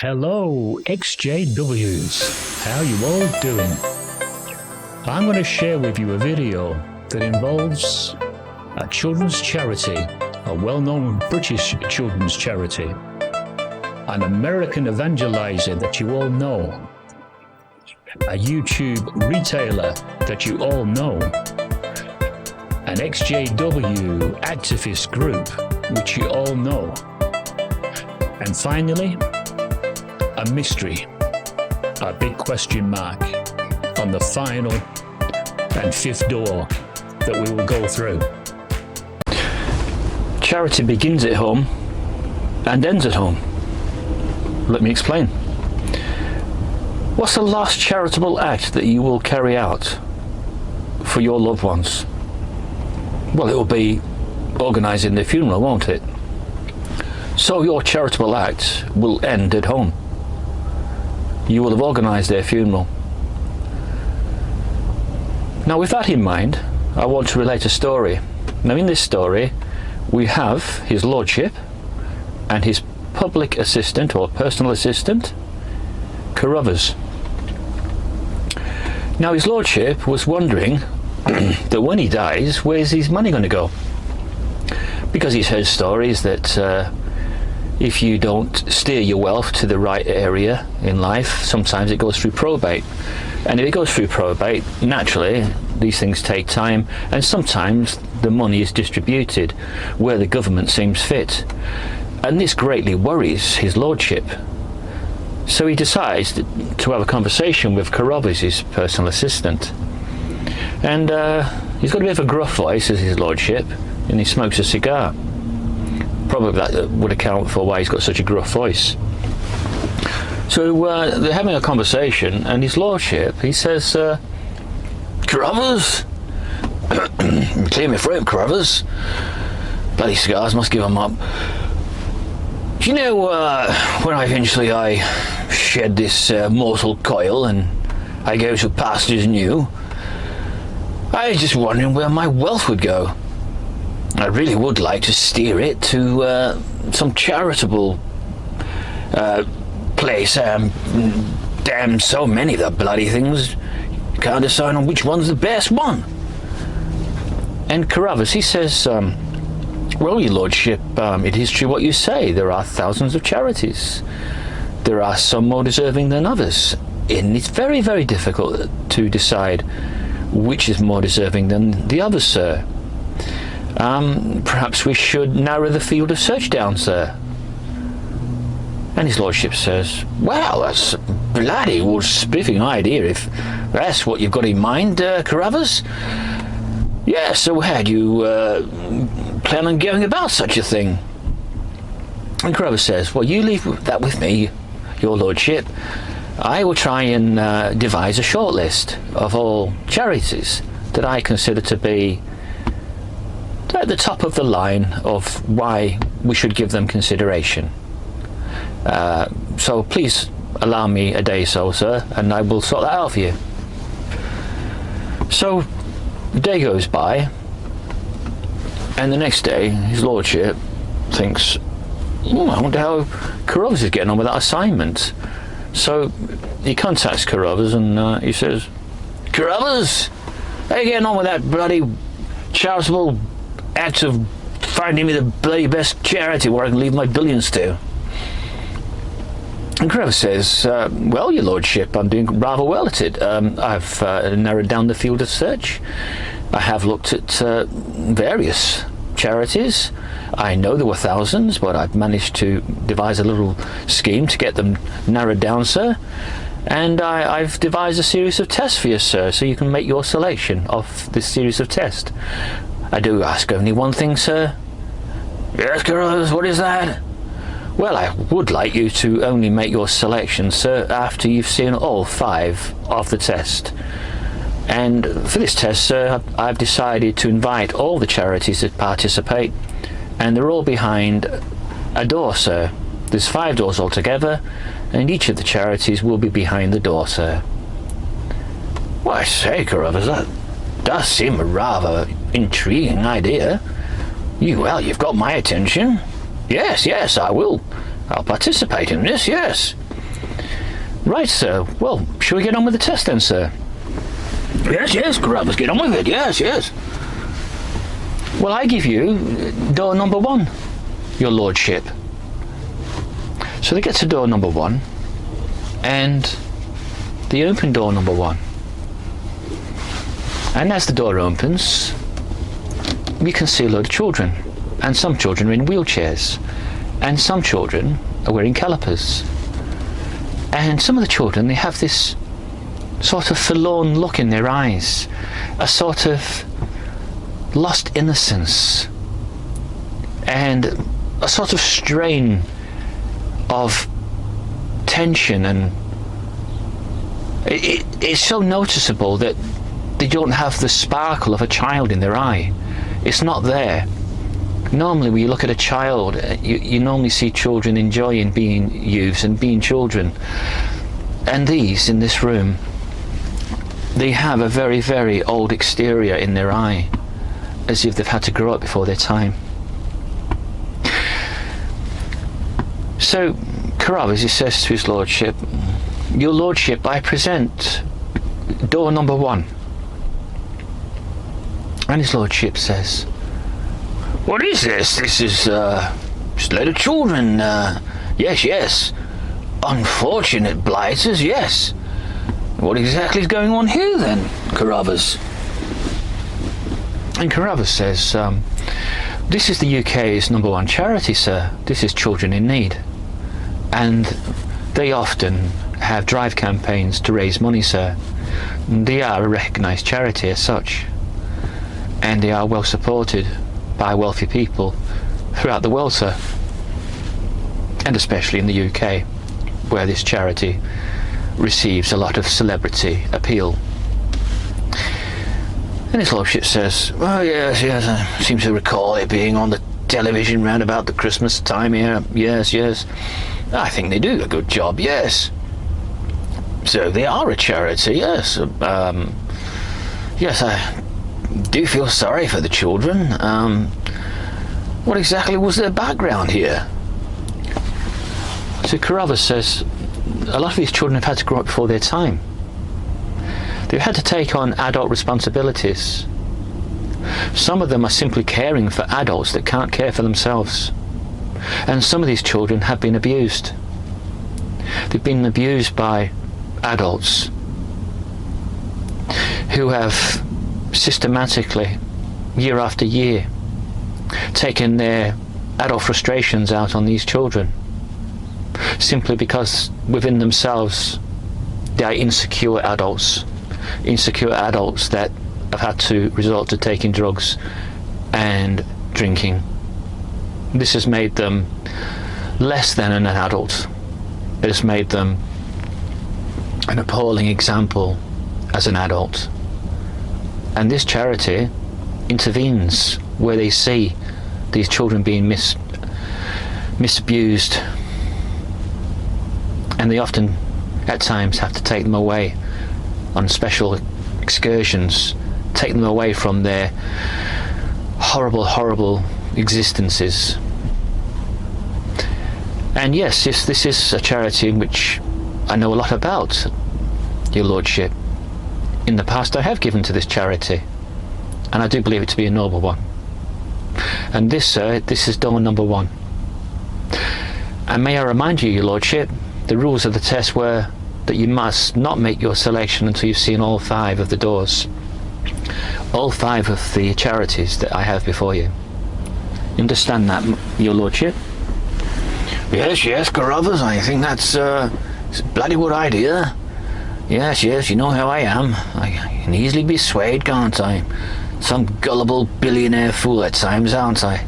Hello, XJWs. How you all doing? I'm going to share with you a video that involves a children's charity, a well-known British children's charity, an American evangelizer that you all know, a YouTube retailer that you all know, an XJW activist group which you all know, and finally, a mystery, a big question mark on the final and fifth door that we will go through. Charity begins at home and ends at home. Let me explain. What's the last charitable act that you will carry out for your loved ones? Well, it will be organising their funeral, won't it? So your charitable act will end at home. You will have organised their funeral. Now, with that in mind, I want to relate a story. Now, in this story, we have His Lordship and his public assistant or personal assistant, Carruthers. Now, His Lordship was wondering that when he dies, where's his money going to go? Because he's heard stories that if you don't steer your wealth to the right area in life, sometimes it goes through probate. And if it goes through probate, naturally, these things take time, and sometimes the money is distributed where the government seems fit. And this greatly worries His Lordship. So he decides to have a conversation with Carruthers, his personal assistant. And he's got a bit of a gruff voice, as His Lordship, and he smokes a cigar. Probably that would account for why he's got such a gruff voice. So they're having a conversation, and His Lordship, he says, Carruthers, clear me throat, Carruthers. Bloody cigars, must give them up. Do you know when eventually I shed this mortal coil and I go to pastures new, I was just wondering where my wealth would go. I really would like to steer it to some charitable place. Damn, so many of the bloody things. You can't decide on which one's the best one. And Carruthers, he says, well, Your Lordship, it is true what you say. There are thousands of charities. There are some more deserving than others. And it's very, very difficult to decide which is more deserving than the others, sir. Perhaps we should narrow the field of search down, sir. And His Lordship says, well, that's a bloody well spiffing idea, if that's what you've got in mind, Carruthers. Yeah, so how do you plan on going about such a thing? And Carruthers says, well, you leave that with me, Your Lordship. I will try and devise a short list of all charities that I consider to be at the top of the line of why we should give them consideration. So please allow me a day so, sir, and I will sort that out for you. So the day goes by, and the next day His Lordship thinks, I wonder how Carruthers is getting on with that assignment. So he contacts Carruthers and he says, Carruthers, how are you getting on with that bloody charitable act of finding me the bloody best charity where I can leave my billions to? And Carruthers says, well, Your Lordship, I'm doing rather well at it. I've narrowed down the field of search. I have looked at various charities. I know there were thousands, but I've managed to devise a little scheme to get them narrowed down, sir. And I've devised a series of tests for you, sir, so you can make your selection of this series of tests. I do ask only one thing, sir. Yes, Carruthers, what is that? Well, I would like you to only make your selection, sir, after you've seen all 5 of the test. And for this test, sir, I've decided to invite all the charities that participate, and they're all behind a door, sir. There's 5 doors altogether, and each of the charities will be behind the door, sir. Well, I say, Carruthers, that does seem a rather intriguing idea. Well, you've got my attention. Yes, I will. I'll participate in this, yes. Right, sir. Well, shall we get on with the test then, sir? Yes, Carruthers, get on with it. Yes. Well, I give you door number 1, your lordship. So they get to door number 1, and they open door number 1. And as the door opens, you can see a load of children, and some children are in wheelchairs, and some children are wearing calipers. And some of the children, they have this sort of forlorn look in their eyes, a sort of lost innocence, and a sort of strain of tension, and it's so noticeable that they don't have the sparkle of a child in their eye. It's not there. Normally when you look at a child, you normally see children enjoying being youths and being children. And these, in this room, they have a very, very old exterior in their eye, as if they've had to grow up before their time. So, Carruthers, he says to his lordship, your lordship, I present door number 1. And his lordship says, what is this? This is just a load of children. Yes. Unfortunate blighters, yes. What exactly is going on here then, Carruthers? And Carruthers says, this is the UK's number 1 charity, sir. This is Children in Need. And they often have drive campaigns to raise money, sir. They are a recognised charity as such. And they are well supported by wealthy people throughout the world, sir. And especially in the UK, where this charity receives a lot of celebrity appeal. And his lordship says, well, yes, I seem to recall it being on the television round about the Christmas time here. Yes. I think they do a good job, yes. So they are a charity, yes. Yes, I do feel sorry for the children. What exactly was their background here? So Carruthers says, a lot of these children have had to grow up before their time. They've had to take on adult responsibilities. Some of them are simply caring for adults that can't care for themselves. And some of these children have been abused. They've been abused by adults who have systematically, year after year, taken their adult frustrations out on these children, simply because within themselves they are insecure adults that have had to resort to taking drugs and drinking. This has made them less than an adult. It has made them an appalling example as an adult. And this charity intervenes where they see these children being misabused, and they often at times have to take them away on special excursions, take them away from their horrible existences. And yes, this is a charity in which I know a lot about, your lordship. In the past I have given to this charity, and I do believe it to be a noble one. And this, sir, this is door number 1. And may I remind you, your lordship, the rules of the test were that you must not make your selection until you've seen all 5 of the doors, all 5 of the charities that I have before you. You understand that, your lordship? Yes, Carruthers, I think that's it's a bloody good idea. Yes, you know how I am. I can easily be swayed, can't I? Some gullible billionaire fool at times, aren't I?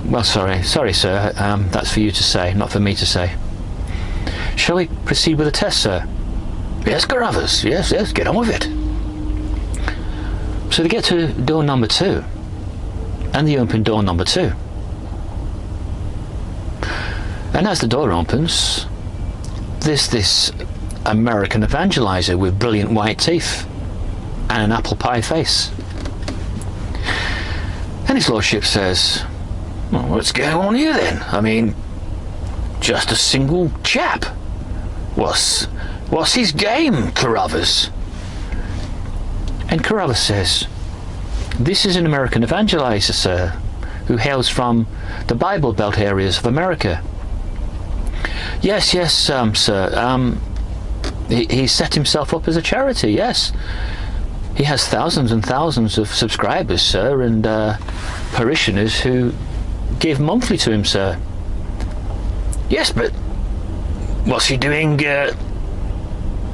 Well, sorry, sir. That's for you to say, not for me to say. Shall we proceed with the test, sir? Yes, Carruthers. Yes, get on with it. So they get to door number 2, and they open door number 2. And as the door opens, there's this American evangelizer with brilliant white teeth and an apple pie face. And his lordship says, well, what's going on here then? I mean, just a single chap. What's his game, Carruthers? And Carruthers says, this is an American evangelizer, sir, who hails from the Bible Belt areas of America. Yes, sir. He set himself up as a charity, yes. He has thousands and thousands of subscribers, sir, and parishioners who give monthly to him, sir. Yes, but what's he doing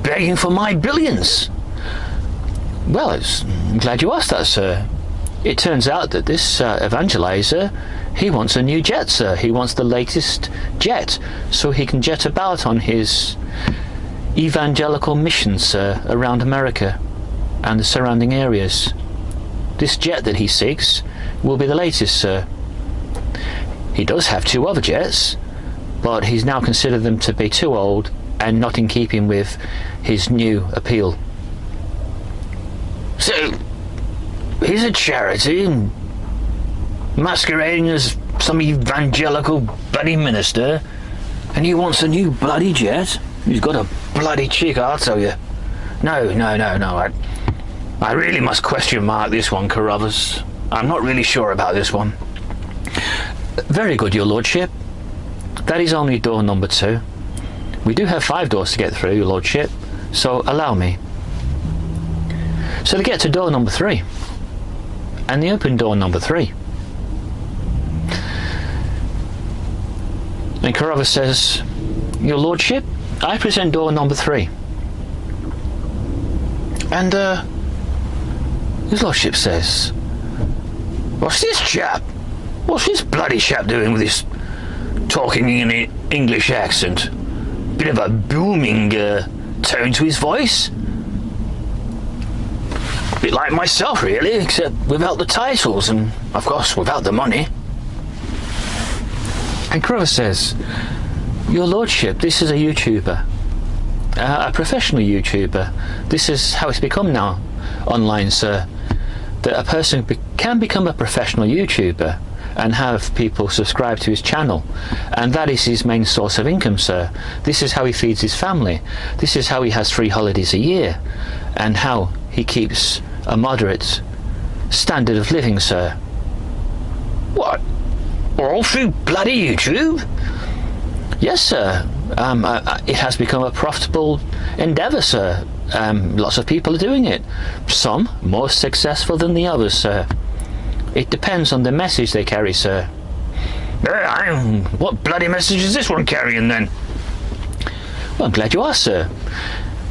begging for my billions? Well, I'm glad you asked that, sir. It turns out that this evangelizer, he wants a new jet, sir. He wants the latest jet, so he can jet about on his evangelical mission, sir, around America and the surrounding areas. This jet that he seeks will be the latest, sir. He does have 2 other jets, but he's now considered them to be too old and not in keeping with his new appeal. So, he's a charity masquerading as some evangelical bloody minister, and he wants a new bloody jet? He's got a bloody chick, I'll tell you. No. I really must question mark this one, Carruthers. I'm not really sure about this one. Very good, your lordship. That is only door number 2. We do have 5 doors to get through, your lordship, so allow me. So they get to door number 3, and they open door number 3. And Carruthers says, your lordship, I present door number 3. And his lordship says, what's this chap? What's this bloody chap doing with this talking in an English accent? Bit of a booming tone to his voice. Bit like myself, really, except without the titles and, of course, without the money. And Carruthers says, your lordship, this is a YouTuber. A professional YouTuber. This is how it's become now online, sir. That a person can become a professional YouTuber and have people subscribe to his channel, and that is his main source of income, sir. This is how he feeds his family. This is how he has 3 holidays a year, and how he keeps a moderate standard of living, sir. What? All through bloody YouTube? Yes, sir. It has become a profitable endeavour, sir. Lots of people are doing it. Some more successful than the others, sir. It depends on the message they carry, sir. What bloody message is this one carrying, then? Well, I'm glad you asked, sir.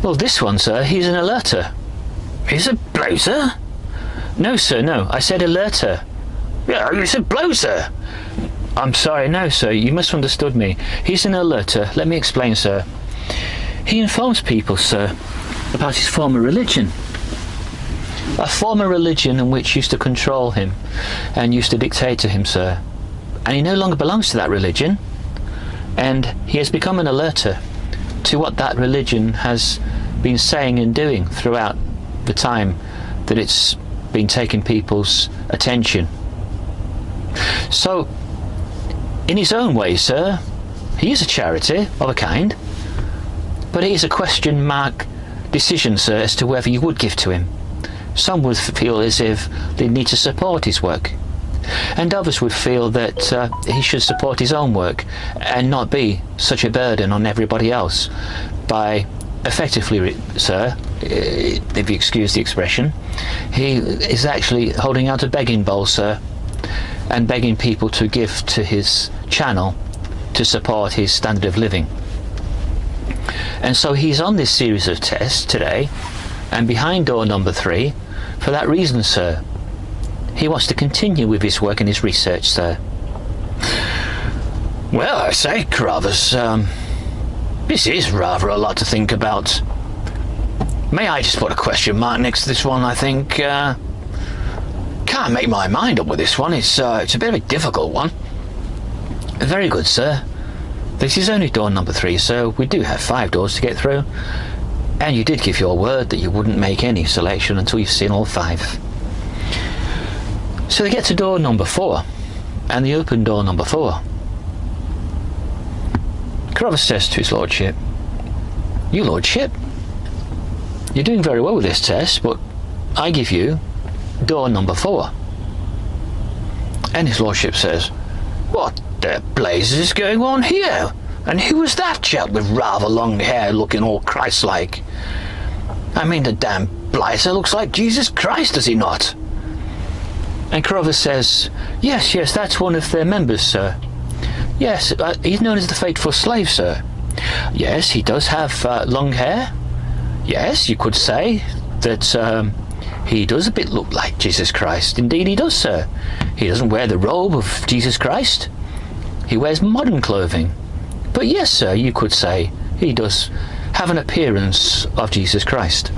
Well, this one, sir, he's an alerter. He's a bloater? No, sir, no. I said alerter. Yeah, you said bloater. I'm sorry, no, sir. You misunderstood me. He's an alerter. Let me explain, sir. He informs people, sir, about his former religion. A former religion in which used to control him and used to dictate to him, sir. And he no longer belongs to that religion. And he has become an alerter to what that religion has been saying and doing throughout the time that it's been taking people's attention. So, in his own way, sir, he is a charity of a kind, but it is a question mark decision, sir, as to whether you would give to him. Some would feel as if they need to support his work, and others would feel that he should support his own work and not be such a burden on everybody else by effectively, sir, if you excuse the expression, he is actually holding out a begging bowl, sir, and begging people to give to his channel to support his standard of living. And so he's on this series of tests today, and behind door number 3, for that reason, sir. He wants to continue with his work and his research, sir. Well, I say, Carruthers, this is rather a lot to think about. May I just put a question mark next to this one, I think? Can't make my mind up with this one. It's a bit of a difficult one. Very good, sir. This is only door number 3, so we do have 5 doors to get through. And you did give your word that you wouldn't make any selection until you've seen all 5. So they get to door number 4, and they open door number 4. Carruthers says to his lordship, Your Lordship, you're doing very well with this test, but I give you door number 4. And his Lordship says, what the blazes is going on here? And who was that chap with rather long hair looking all Christ-like? I mean, the damn blighter looks like Jesus Christ, does he not? And Carruthers says, yes, that's one of their members, sir. Yes, he's known as the Faithful Slave, sir. Yes, he does have long hair. Yes, you could say that he does a bit look like Jesus Christ. Indeed he does, sir. He doesn't wear the robe of Jesus Christ. He wears modern clothing. But yes, sir, you could say he does have an appearance of Jesus Christ.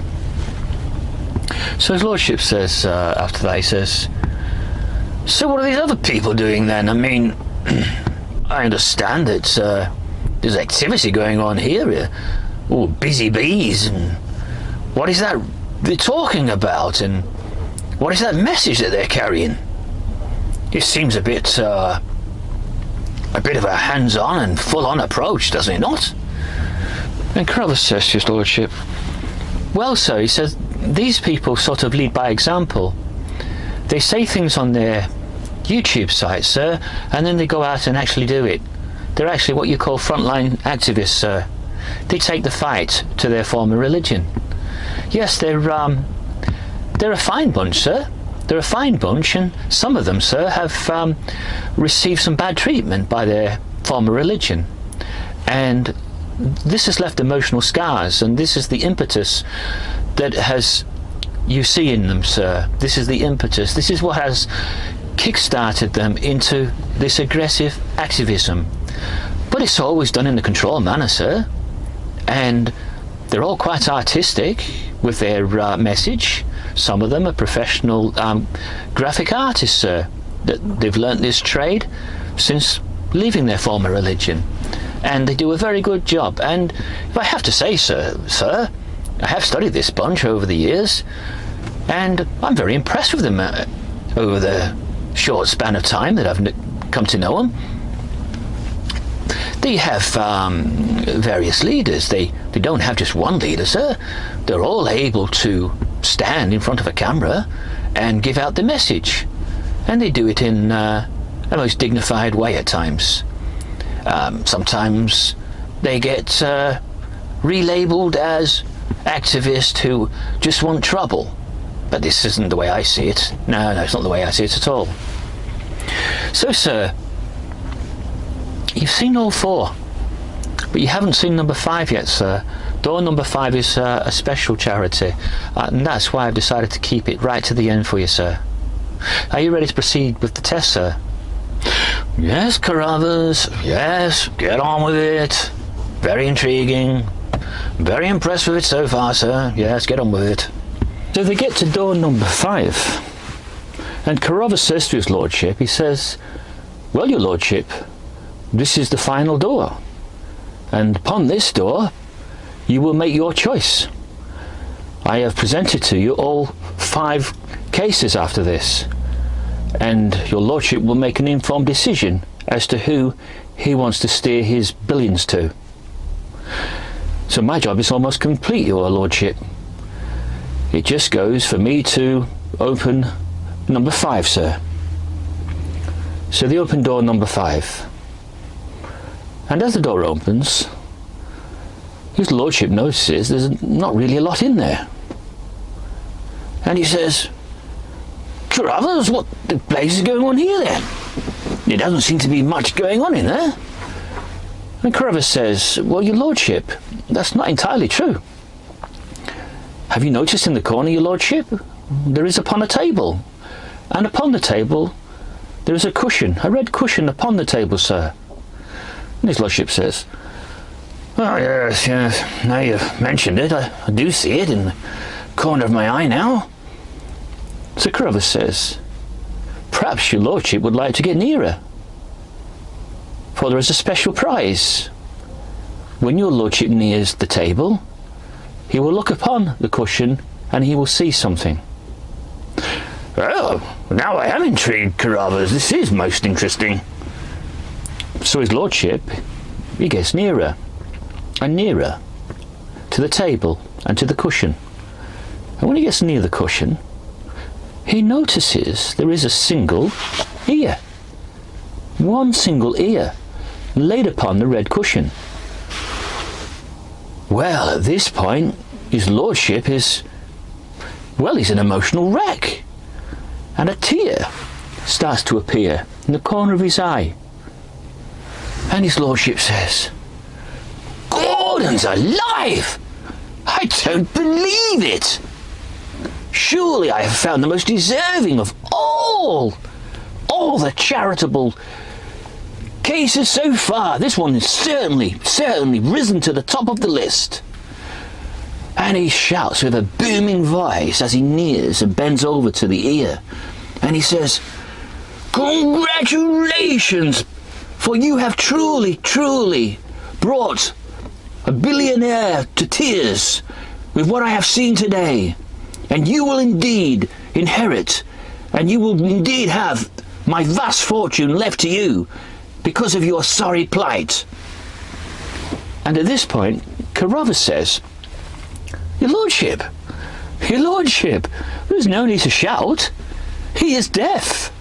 So his Lordship says, after that, he says, so what are these other people doing then? I mean, I understand that there's activity going on here. All busy bees, and what is that they're talking about, and what is that message that they're carrying? It seems a bit of a hands-on and full-on approach, doesn't it not? And Carruthers says to his Lordship, well, sir, he says, these people sort of lead by example. They say things on their YouTube site, sir, and then they go out and actually do it. They're actually what you call frontline activists, sir. They take the fight to their former religion. Yes, they're a fine bunch, sir. They're a fine bunch, and some of them, sir, have received some bad treatment by their former religion. And this has left emotional scars, and this is the impetus that you see in them, sir. This is the impetus. This is what has kick-started them into this aggressive activism. But it's always done in a controlled manner, sir. And they're all quite artistic with their message. Some of them are professional graphic artists, sir. They've learnt this trade since leaving their former religion. And they do a very good job. And if I have to say, sir, I have studied this bunch over the years, and I'm very impressed with them over the short span of time that I've come to know them. They have various leaders. They don't have just one leader, sir. They're all able to stand in front of a camera and give out the message. And they do it in a most dignified way at times. Sometimes they get relabeled as activists who just want trouble. But this isn't the way I see it. No, it's not the way I see it at all. So, sir, you've seen all 4, but you haven't seen number 5 yet, sir. Door number 5 is a special charity, and that's why I've decided to keep it right to the end for you, sir. Are you ready to proceed with the test, sir? Yes, Carruthers, yes, get on with it. Very intriguing. Very impressed with it so far, sir. Yes, get on with it. So they get to door number 5, and Carruthers says to his Lordship, he says, well, your Lordship, this is the final door, and upon this door you will make your choice. I have presented to you all 5 cases after this, and your Lordship will make an informed decision as to who he wants to steer his billions to. So my job is almost complete, your Lordship. It just goes for me to open number 5, sir. So they open door number 5. And as the door opens, his Lordship notices there's not really a lot in there. And he says, Carruthers, what the blazes is going on here then? There doesn't seem to be much going on in there. And Carruthers says, well, your Lordship, that's not entirely true. Have you noticed in the corner, your Lordship, there is upon a table, and upon the table there is a cushion, a red cushion upon the table, sir. And his Lordship says, oh yes, now you've mentioned it, I do see it in the corner of my eye now. So Carruthers says, perhaps your Lordship would like to get nearer, for there is a special prize. When your Lordship nears the table, he will look upon the cushion and he will see something. Well, now I am intrigued, Carruthers. This is most interesting. So his Lordship, he gets nearer and nearer to the table and to the cushion. And when he gets near the cushion, he notices there is a single ear. One single ear laid upon the red cushion. Well, at this point, his lordship is, well, he's an emotional wreck. And a tear starts to appear in the corner of his eye. And his lordship says, "Gordon's alive! I don't believe it! Surely I have found the most deserving of all the charitable cases so far. This one is certainly risen to the top of the list." And he shouts with a booming voice as he nears and bends over to the ear. And he says, "Congratulations, for you have truly brought a billionaire to tears with what I have seen today. And you will indeed inherit, and you will indeed have my vast fortune left to you because of your sorry plight." And at this point, Carruthers says, Your lordship, there's no need to shout. He is deaf."